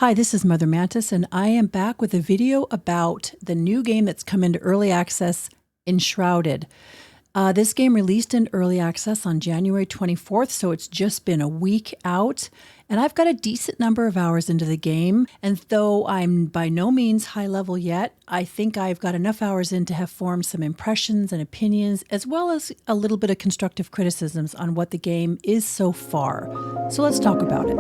Hi, this is MotherMantiss, and I am back with a video about the new game that's come into early access, Enshrouded. This game released in early access on January 24th, so it's just been a week out, and I've got a decent number of hours into the game, and though I'm by no means high level yet, I think I've got enough hours in to have formed some impressions and opinions, as well as a little bit of constructive criticisms on what the game is so far. So let's talk about it.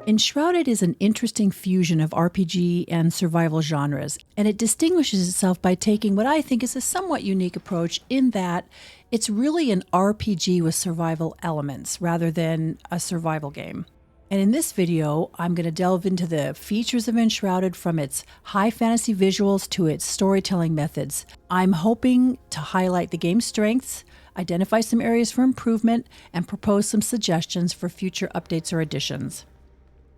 Enshrouded is an interesting fusion of RPG and survival genres, and it distinguishes itself by taking what I think is a somewhat unique approach in that it's really an RPG with survival elements rather than a survival game. And in this video, I'm going to delve into the features of Enshrouded, from its high fantasy visuals to its storytelling methods. I'm hoping to highlight the game's strengths, identify some areas for improvement, and propose some suggestions for future updates or additions.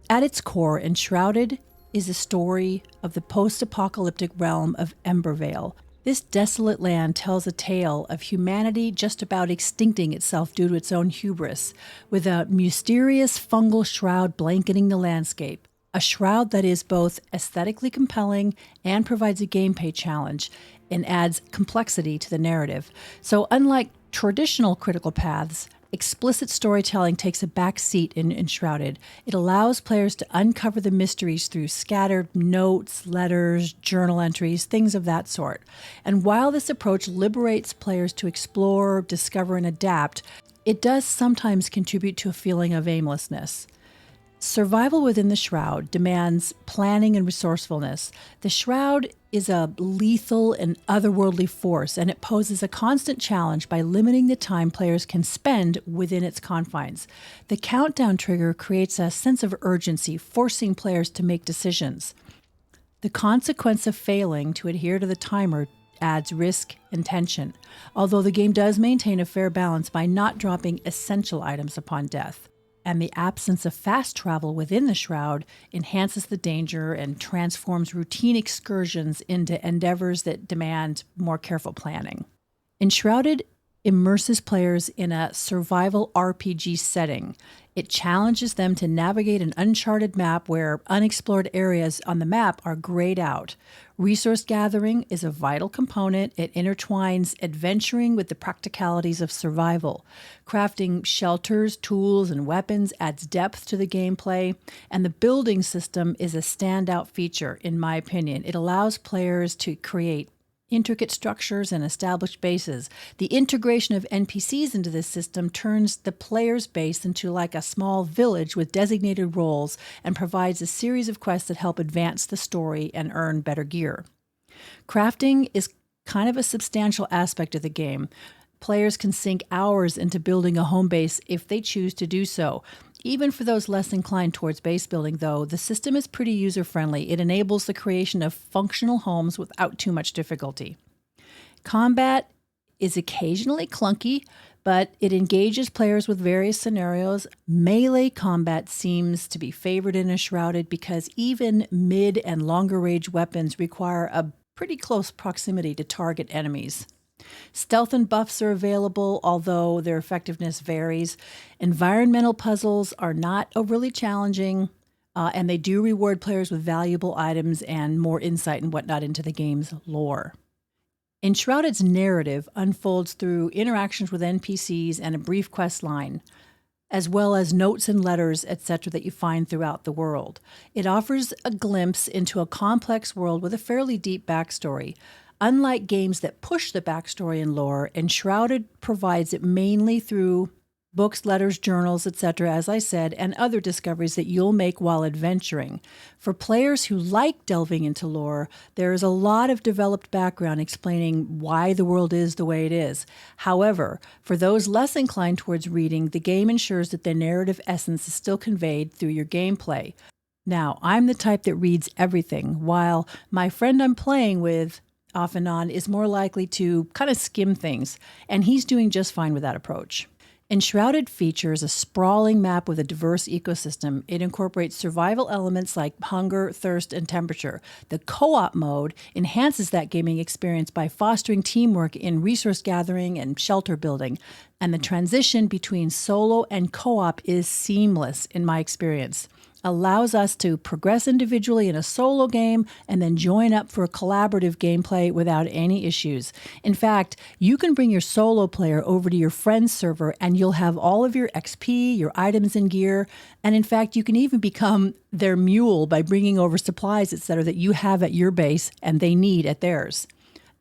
At its core, Enshrouded is a story of the post-apocalyptic realm of Embervale. This desolate land tells a tale of humanity just about extincting itself due to its own hubris, with a mysterious fungal shroud blanketing the landscape. A shroud that is both aesthetically compelling and provides a gameplay challenge and adds complexity to the narrative. So unlike traditional critical paths, explicit storytelling takes a back seat in Enshrouded. It allows players to uncover the mysteries through scattered notes, letters, journal entries, things of that sort. And while this approach liberates players to explore, discover, and adapt, it does sometimes contribute to a feeling of aimlessness. Survival within the Shroud demands planning and resourcefulness. The Shroud is a lethal and otherworldly force, and it poses a constant challenge by limiting the time players can spend within its confines. The countdown trigger creates a sense of urgency, forcing players to make decisions. The consequence of failing to adhere to the timer adds risk and tension, although the game does maintain a fair balance by not dropping essential items upon death. And the absence of fast travel within the Shroud enhances the danger and transforms routine excursions into endeavors that demand more careful planning. Enshrouded immerses players in a survival RPG setting. It challenges them to navigate an uncharted map where unexplored areas on the map are grayed out. Resource gathering is a vital component. It intertwines adventuring with the practicalities of survival. Crafting shelters, tools, and weapons adds depth to the gameplay, and the building system is a standout feature, in my opinion. It allows players to create intricate structures and established bases. The integration of NPCs into this system turns the player's base into like a small village with designated roles and provides a series of quests that help advance the story and earn better gear. Crafting is kind of a substantial aspect of the game. Players can sink hours into building a home base if they choose to do so. Even for those less inclined towards base building, though, the system is pretty user-friendly. It enables the creation of functional homes without too much difficulty. Combat is occasionally clunky, but it engages players with various scenarios. Melee combat seems to be favored in Enshrouded because even mid- and longer-range weapons require a pretty close proximity to target enemies. Stealth and buffs are available, although their effectiveness varies. Environmental puzzles are not overly challenging, and they do reward players with valuable items and more insight and whatnot into the game's lore. Enshrouded's narrative unfolds through interactions with NPCs and a brief quest line, as well as notes and letters, etc., that you find throughout the world. It offers a glimpse into a complex world with a fairly deep backstory. Unlike games that push the backstory and lore, Enshrouded provides it mainly through books, letters, journals, etc., as I said, and other discoveries that you'll make while adventuring. For players who like delving into lore, there is a lot of developed background explaining why the world is the way it is. However, for those less inclined towards reading, the game ensures that the narrative essence is still conveyed through your gameplay. Now, I'm the type that reads everything, while my friend I'm playing with off and on is more likely to kind of skim things, and he's doing just fine with that approach. Enshrouded features a sprawling map with a diverse ecosystem. It incorporates survival elements like hunger, thirst, and temperature. The co-op mode enhances that gaming experience by fostering teamwork in resource gathering and shelter building. And the transition between solo and co-op is seamless in my experience. Allows us to progress individually in a solo game and then join up for a collaborative gameplay without any issues. In fact, you can bring your solo player over to your friend's server and you'll have all of your XP, your items and gear, and in fact, you can even become their mule by bringing over supplies, etc., that you have at your base and they need at theirs.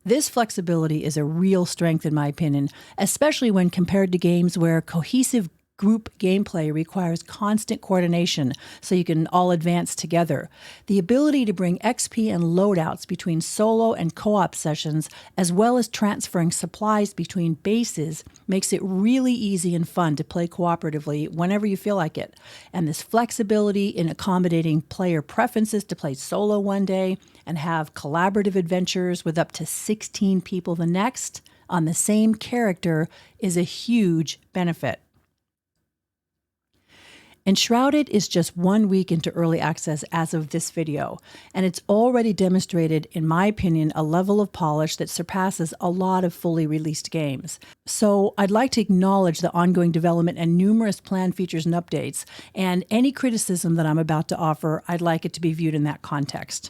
This flexibility is a real strength in my opinion, especially when compared to games where cohesive group gameplay requires constant coordination so you can all advance together. The ability to bring XP and loadouts between solo and co-op sessions, as well as transferring supplies between bases, makes it really easy and fun to play cooperatively whenever you feel like it. And this flexibility in accommodating player preferences to play solo one day and have collaborative adventures with up to 16 people the next on the same character is a huge benefit. Enshrouded is just 1 week into early access as of this video, and it's already demonstrated, in my opinion, a level of polish that surpasses a lot of fully released games. So I'd like to acknowledge the ongoing development and numerous planned features and updates, and any criticism that I'm about to offer, I'd like it to be viewed in that context.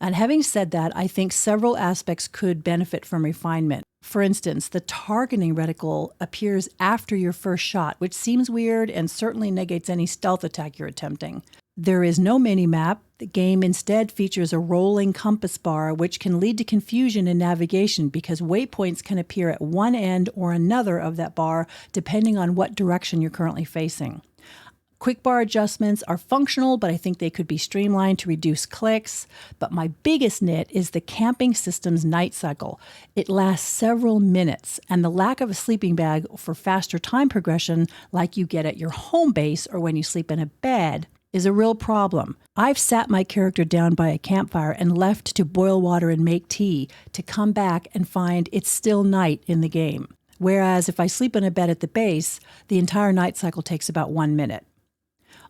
And having said that, I think several aspects could benefit from refinement. For instance, the targeting reticle appears after your first shot, which seems weird and certainly negates any stealth attack you're attempting. There is no mini-map. The game instead features a rolling compass bar, which can lead to confusion in navigation because waypoints can appear at one end or another of that bar, depending on what direction you're currently facing. Quick bar adjustments are functional, but I think they could be streamlined to reduce clicks. But my biggest nit is the camping system's night cycle. It lasts several minutes, and the lack of a sleeping bag for faster time progression, like you get at your home base or when you sleep in a bed, is a real problem. I've sat my character down by a campfire and left to boil water and make tea to come back and find it's still night in the game. Whereas if I sleep in a bed at the base, the entire night cycle takes about 1 minute.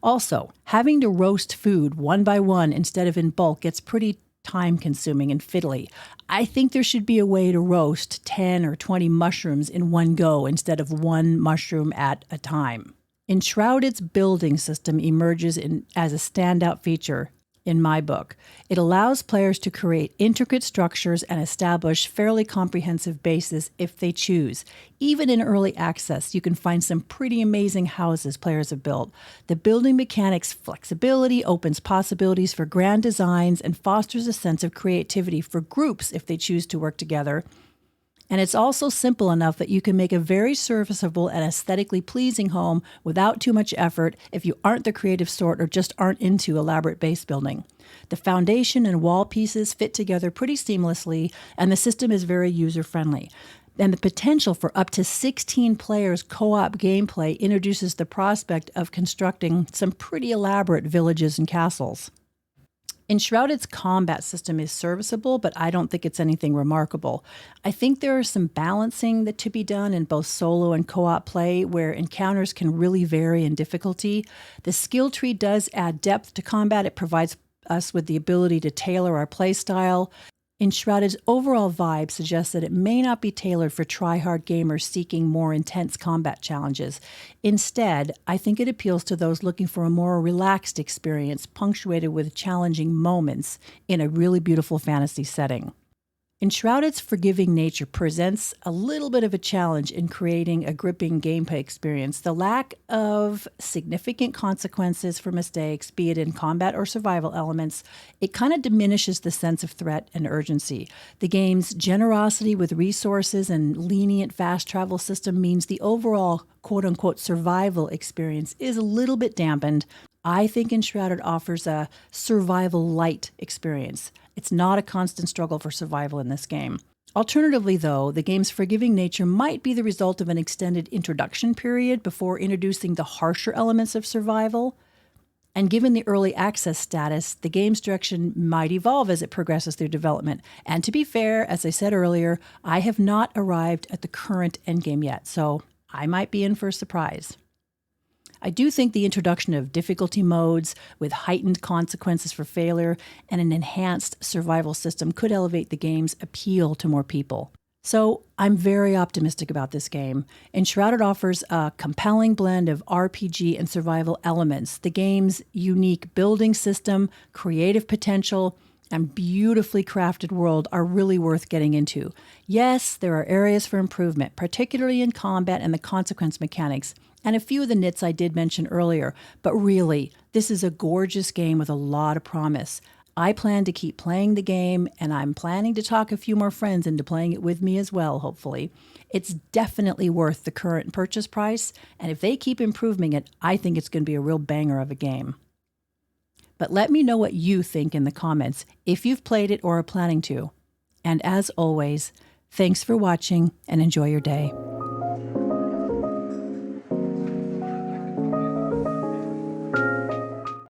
Also, having to roast food one by one instead of in bulk gets pretty time-consuming and fiddly. I think there should be a way to roast 10 or 20 mushrooms in one go instead of one mushroom at a time. Enshrouded's building system emerges as a standout feature in my book. It allows players to create intricate structures and establish fairly comprehensive bases if they choose. Even in early access, you can find some pretty amazing houses players have built. The building mechanics flexibility opens possibilities for grand designs and fosters a sense of creativity for groups if they choose to work together. And it's also simple enough that you can make a very serviceable and aesthetically pleasing home without too much effort if you aren't the creative sort or just aren't into elaborate base building. The foundation and wall pieces fit together pretty seamlessly, and the system is very user-friendly. And the potential for up to 16 players co-op gameplay introduces the prospect of constructing some pretty elaborate villages and castles. Enshrouded's combat system is serviceable, but I don't think it's anything remarkable. I think there is some balancing to be done in both solo and co-op play where encounters can really vary in difficulty. The skill tree does add depth to combat. It provides us with the ability to tailor our play style. Enshrouded's overall vibe suggests that it may not be tailored for try-hard gamers seeking more intense combat challenges. Instead, I think it appeals to those looking for a more relaxed experience, punctuated with challenging moments in a really beautiful fantasy setting. Enshrouded's forgiving nature presents a little bit of a challenge in creating a gripping gameplay experience. The lack of significant consequences for mistakes, be it in combat or survival elements, it kind of diminishes the sense of threat and urgency. The game's generosity with resources and lenient fast travel system means the overall quote-unquote survival experience is a little bit dampened. I think Enshrouded offers a survival light experience. It's not a constant struggle for survival in this game. Alternatively, though, the game's forgiving nature might be the result of an extended introduction period before introducing the harsher elements of survival. And given the early access status, the game's direction might evolve as it progresses through development. And to be fair, as I said earlier, I have not arrived at the current endgame yet, so I might be in for a surprise. I do think the introduction of difficulty modes with heightened consequences for failure and an enhanced survival system could elevate the game's appeal to more people. So I'm very optimistic about this game. Enshrouded offers a compelling blend of RPG and survival elements. The game's unique building system, creative potential, and beautifully crafted world are really worth getting into. Yes, there are areas for improvement, particularly in combat and the consequence mechanics, and a few of the nits I did mention earlier, but really, this is a gorgeous game with a lot of promise. I plan to keep playing the game, and I'm planning to talk a few more friends into playing it with me as well, hopefully. It's definitely worth the current purchase price, and if they keep improving it, I think it's going to be a real banger of a game. But let me know what you think in the comments if you've played it or are planning to. And as always, thanks for watching and enjoy your day.